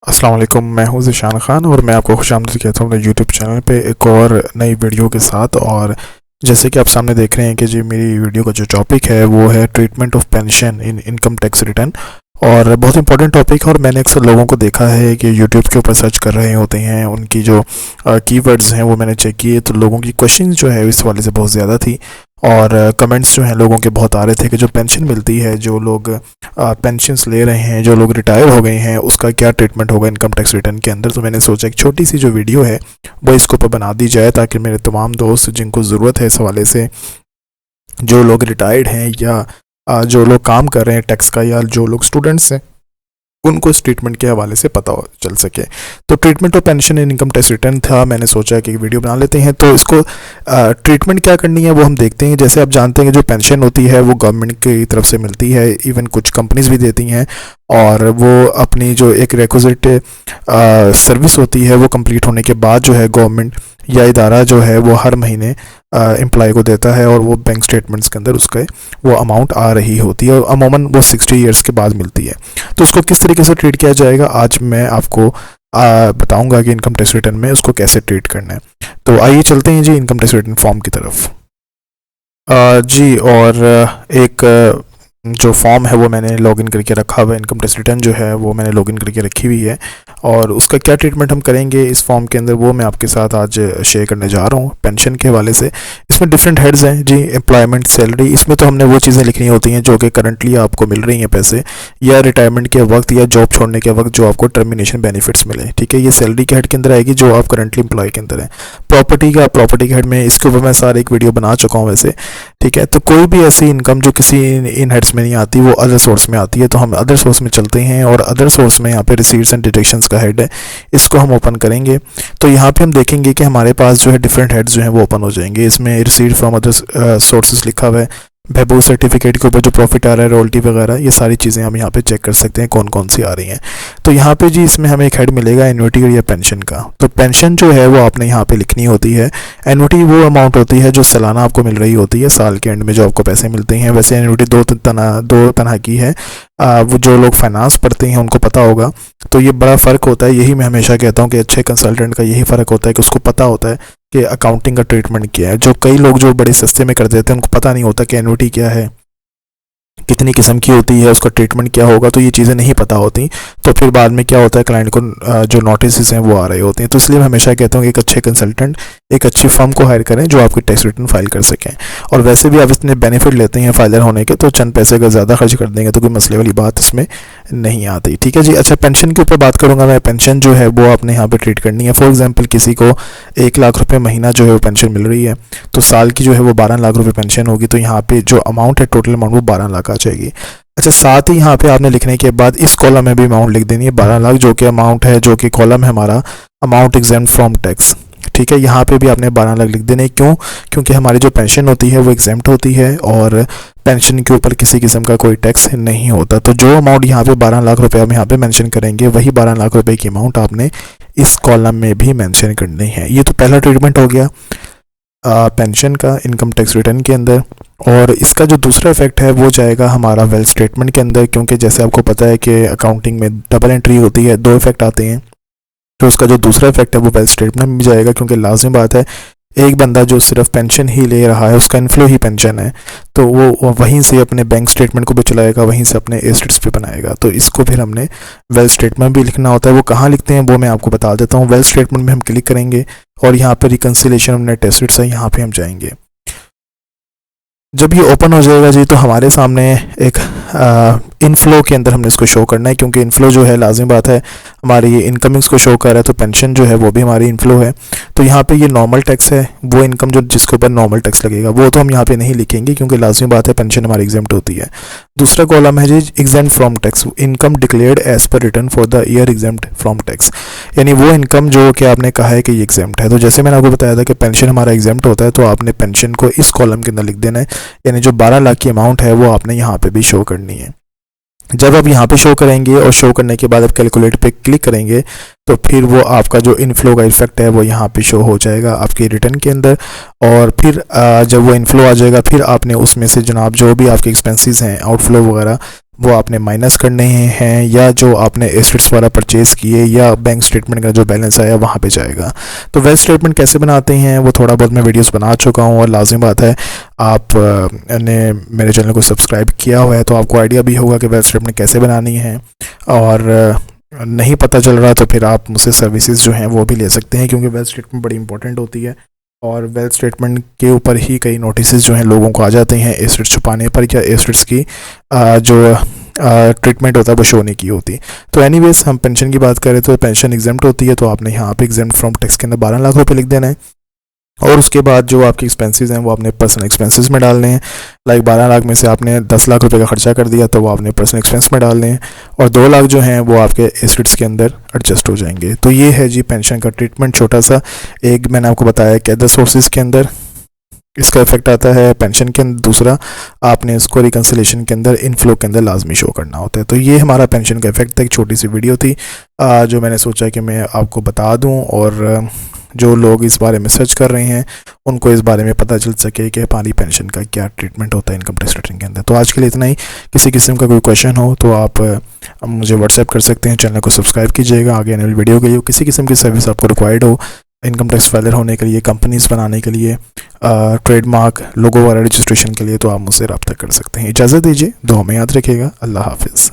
अस्सलाम वालेकुम। मैं हूं ज़ीशान ख़ान और मैं आपको खुशामदीद कहता हूं अपने यूट्यूब चैनल पे एक और नई वीडियो के साथ। और जैसे कि आप सामने देख रहे हैं कि जी मेरी वीडियो का जो टॉपिक है वो है treatment of pension in income tax return. और बहुत इंपॉर्टेंट टॉपिक है और मैंने अक्सर लोगों को देखा है कि यूट्यूब के ऊपर सर्च कर रहे होते हैं, उनकी जो कीवर्ड्स हैं वो मैंने चेक किए तो लोगों की क्वेश्चन जो है इस वाले से बहुत ज़्यादा थी। और कमेंट्स जो हैं लोगों के बहुत आ रहे थे कि जो पेंशन मिलती है, जो लोग पेंशन्स ले रहे हैं, जो लोग रिटायर हो गए हैं, उसका क्या ट्रीटमेंट होगा इनकम टैक्स रिटर्न के अंदर। तो मैंने सोचा एक छोटी सी जो वीडियो है वो इसके ऊपर बना दी जाए ताकि मेरे तमाम दोस्त जिनको ज़रूरत है इस हवाले से, जो लोग रिटायर्ड हैं या जो लोग काम कर रहे हैं टैक्स का, या जो लोग स्टूडेंट्स हैं, उनको इस ट्रीटमेंट के हवाले से पता चल सके। तो treatment of pension in income tax return था, मैंने सोचा कि वीडियो बना लेते हैं। तो इसको ट्रीटमेंट क्या करनी है वो हम देखते हैं। जैसे आप जानते हैं कि जो पेंशन होती है वो गवर्नमेंट की तरफ से मिलती है, इवन कुछ कंपनीज भी देती हैं, और वो अपनी जो एक रिक्विजिट सर्विस होती है वो कंप्लीट होने के बाद जो है गवर्नमेंट या इदारा जो है वो हर महीने एम्प्लॉय को देता है और वो बैंक स्टेटमेंट्स के अंदर उसके वो अमाउंट आ रही होती है और अमूमन वो 60 ईयर्स के बाद मिलती है। तो उसको किस तरीके से ट्रीट किया जाएगा आज मैं आपको बताऊंगा कि इनकम टैक्स रिटर्न में उसको कैसे ट्रीट करना है। तो आइए चलते हैं जी इनकम टैक्स रिटर्न फॉर्म की तरफ। जी, और एक जो फॉर्म है वो मैंने लॉगिन करके रखा हुआ है। इनकम टैक्स रिटर्न जो है वो मैंने लॉगिन करके रखी हुई है और उसका क्या ट्रीटमेंट हम करेंगे इस फॉर्म के अंदर वो मैं आपके साथ आज शेयर करने जा रहा हूँ पेंशन के हवाले से। इसमें डिफरेंट हेड्स हैं जी। एम्प्लॉयमेंट, सैलरी, इसमें तो हमने वो चीज़ें लिखनी होती हैं जो कि करंटली आपको मिल रही हैं पैसे, या रिटायरमेंट के वक्त या जॉब छोड़ने के वक्त जो आपको टर्मिनेशन बेनिफिट्स मिले। ठीक है, ये सैलरी के हेड के अंदर आएगी जो आप करंटली एम्प्लॉय के अंदर है। प्रॉपर्टी के हेड में इसके ऊपर मैं सारे एक वीडियो बना चुका हूँ वैसे। ठीक है, तो कोई भी ऐसी इनकम जो किसी इन हेड्स में नहीं आती वो अदर सोर्स में आती है, तो हम अदर सोर्स में चलते हैं और अदर सोर्स में यहाँ पे रिसीट्स एंड डिडक्शंस का हेड है, इसको हम ओपन करेंगे। तो यहाँ पे हम देखेंगे कि हमारे पास जो है डिफरेंट हेड्स जो हैं वो ओपन हो जाएंगे। इसमें रिसीट फ्रॉम अदर सोर्सेज लिखा हुआ है, बहबूद सर्टिफिकेट के ऊपर जो प्रॉफिट आ रहा है, रॉयल्टी वगैरह, ये सारी चीज़ें हम यहाँ पे चेक कर सकते हैं कौन कौन सी आ रही हैं। तो यहाँ पे जी इसमें हमें एक हेड मिलेगा एन्युटी या पेंशन का। तो पेंशन जो है वो आपने यहाँ पे लिखनी होती है। एन्युटी वो अमाउंट होती है जो सालाना आपको मिल रही होती है, साल के एंड में जो आपको पैसे मिलते हैं। वैसे एन्युटी दो तरह की है। वो जो लोग फाइनेंस पढ़ते हैं उनको पता होगा। तो ये बड़ा फ़र्क होता है, यही मैं हमेशा कहता हूँ कि अच्छे कंसल्टेंट का यही फ़र्क होता है कि उसको पता होता है कि अकाउंटिंग का ट्रीटमेंट क्या है। जो कई लोग जो बड़े सस्ते में कर देते हैं उनको पता नहीं होता कि एन्युटी क्या है, कितनी किस्म की होती है, उसका ट्रीटमेंट क्या होगा, तो ये चीज़ें नहीं पता होती। तो फिर बाद में क्या होता है, क्लाइंट को जो नोटिस हैं वो आ रहे होते हैं। तो इसलिए मैं हमेशा कहता हूँ कि एक अच्छे कंसल्टेंट, एक अच्छी फर्म को हायर करें जो आपकी टैक्स रिटर्न फाइल कर सकें। और वैसे भी आप इतने बेनिफिट लेते हैं फाइलर होने के, तो चंद पैसे अगर ज़्यादा खर्च कर देंगे तो कोई मसले वाली बात इसमें नहीं आती। ठीक है जी। अच्छा, पेंशन के ऊपर बात करूँगा मैं। पेंशन जो है वो आपने यहाँ पर ट्रीट करनी है। फॉर एग्जाम्पल किसी को 1 लाख रुपये महीना जो है वो पेंशन मिल रही है, तो साल की जो है वो 12 लाख रुपये पेंशन होगी। तो यहाँ पे जो अमाउंट है, टोटल अमाउंट वो 12 लाख आ जाएगी। अच्छा, साथ ही यहाँ पे आपने लिखने के बाद इस कॉलम में भी अमाउंट लिख देनी है 12 लाख, जो कि अमाउंट है, जो कि कॉलम है हमारा अमाउंट एग्जेम्प्ट फ्रॉम टैक्स। ठीक है, यहाँ पे भी आपने 12 लाख लिख देने। क्यों? क्योंकि हमारी जो पेंशन होती है वो एग्जेम्प्ट होती है और पेंशन के ऊपर किसी किस्म का कोई टैक्स नहीं होता। तो जो अमाउंट यहाँ पे 12 लाख रुपये हम यहाँ पे मेंशन करेंगे, वही 12 लाख रुपये की अमाउंट आपने इस कॉलम में भी मेंशन करनी है। ये तो पहला ट्रीटमेंट हो गया पेंशन का इनकम टैक्स रिटर्न के अंदर। और इसका जो दूसरा इफेक्ट है वो जाएगा हमारा वेल्थ स्टेटमेंट के अंदर, क्योंकि जैसे आपको पता है कि अकाउंटिंग में डबल एंट्री होती है, 2 इफेक्ट आते हैं। तो उसका जो दूसरा इफेक्ट है वो वेल्थ स्टेटमेंट में भी जाएगा, क्योंकि लाजिम बात है एक बंदा जो सिर्फ पेंशन ही ले रहा है, उसका इन्फ्लो ही पेंशन है, तो वो वहीं से अपने बैंक स्टेटमेंट को भी चलाएगा, वहीं से अपने एसेट्स भी बनाएगा। तो इसको फिर हमने वेल्थ स्टेटमेंट भी लिखना होता है। वो कहाँ लिखते हैं वो मैं आपको बता देता हूँ। वेल्थ स्टेटमेंट में हम क्लिक करेंगे और यहाँ पर रिकन्सिलेशन ऑफ नेट एसेट्स है, यहाँ पर हम जाएंगे। जब ये ओपन हो जाएगा जी तो हमारे सामने एक इनफ्लो के अंदर हमने इसको शो करना है, क्योंकि इनफ्लो जो है लाजिम बात है हमारी इनकमिंग्स को शो कर रहा है, तो पेंशन जो है वो भी हमारी इनफ्लो है। तो यहाँ पे ये नॉर्मल टैक्स है, वो इनकम जो जिसके ऊपर नॉर्मल टैक्स लगेगा वो तो हम यहाँ पे नहीं लिखेंगे, क्योंकि लाजिम बात है पेंशन हमारी एग्जेम्प्ट होती है। दूसरा कॉलम है G exempt from tax, income declared as per return for the year exempt from tax, यानी वो इनकम जो कि आपने कहा है कि ये एग्जेम्प्ट है। तो जैसे मैंने आपको बताया था कि पेंशन हमारा एग्जेम्प्ट होता है, तो आपने पेंशन को इस कॉलम के अंदर लिख देना है, यानी जो 12 लाख की अमाउंट है वो आपने यहाँ पे भी शो करनी है। जब आप यहाँ पे शो करेंगे और शो करने के बाद आप कैलकुलेट पे क्लिक करेंगे तो फिर वो आपका जो इनफ्लो का इफेक्ट है वो यहाँ पे शो हो जाएगा आपके रिटर्न के अंदर। और फिर जब वो इनफ्लो आ जाएगा फिर आपने उसमें से जनाब जो भी आपके एक्सपेंसेस हैं, आउटफ्लो वगैरह, वो आपने माइनस करने हैं, या जो आपने एसेट्स वाला परचेज़ किए या बैंक स्टेटमेंट का जो बैलेंस आया वहाँ पे जाएगा। तो वेल्थ स्टेटमेंट कैसे बनाते हैं वो थोड़ा बहुत मैं वीडियोस बना चुका हूँ, और लाजिम बात है आप ने मेरे चैनल को सब्सक्राइब किया हुआ है तो आपको आइडिया भी होगा कि वेल्थ स्टेटमेंट कैसे बनानी है। और नहीं पता चल रहा तो फिर आप मुझसे सर्विसेज जो हैं वो भी ले सकते हैं, क्योंकि वेल्थ स्टेटमेंट बड़ी इंपॉर्टेंट होती है, और वेल्थ स्टेटमेंट के ऊपर ही कई नोटिस जो हैं लोगों को आ जाते हैं एसेट्स छुपाने पर, या एसेट्स की जो ट्रीटमेंट होता है वो शो नहीं की होती। तो एनीवेज हम पेंशन की बात करें तो पेंशन एग्जेम्प्ट होती है, तो आपने यहाँ पे एग्जेम्प्ट फ्रॉम टैक्स के अंदर 12 लाख रुपए लिख देना है, और उसके बाद जो आपके एक्सपेंसेस हैं वो अपने पर्सनल एक्सपेंसेस में डालने हैं। लाइक 12 लाख में से आपने 10 लाख रुपए का खर्चा कर दिया तो वो आपने पर्सनल एक्सपेंस में डालने हैं, और 2 लाख जो हैं वो आपके एसेट्स के अंदर एडजस्ट हो जाएंगे। तो ये है जी पेंशन का ट्रीटमेंट छोटा सा। एक मैंने आपको बताया कि अदर सोर्सेज के अंदर इसका इफेक्ट आता है पेंशन के अंदर, दूसरा आपने इसको रिकन्सिलेशन के अंदर इनफ्लो के अंदर लाजमी शो करना होता है। तो ये हमारा पेंशन का इफेक्ट था, एक छोटी सी वीडियो थी जो मैंने सोचा कि मैं आपको बता दूं, और जो लोग इस बारे में सर्च कर रहे हैं उनको इस बारे में पता चल सके कि हमारी पेंशन का क्या ट्रीटमेंट होता है इनकम टैक्स रिटर्न के अंदर। तो आज के लिए इतना ही। किसी किस्म का कोई क्वेश्चन हो तो आप मुझे व्हाट्सएप कर सकते हैं। चैनल को सब्सक्राइब कीजिएगा आगे आने वाली वीडियो के लिए। किसी किस्म की सर्विस आपको रिक्वायर्ड हो इनकम टैक्स फाइलर होने के लिए, कंपनीज बनाने के लिए, ट्रेडमार्क लोगो वाला रजिस्ट्रेशन के लिए, तो आप मुझसे रब्ता कर सकते हैं। इजाज़त दीजिए, दुआ में याद रखिएगा। अल्लाह हाफिज़।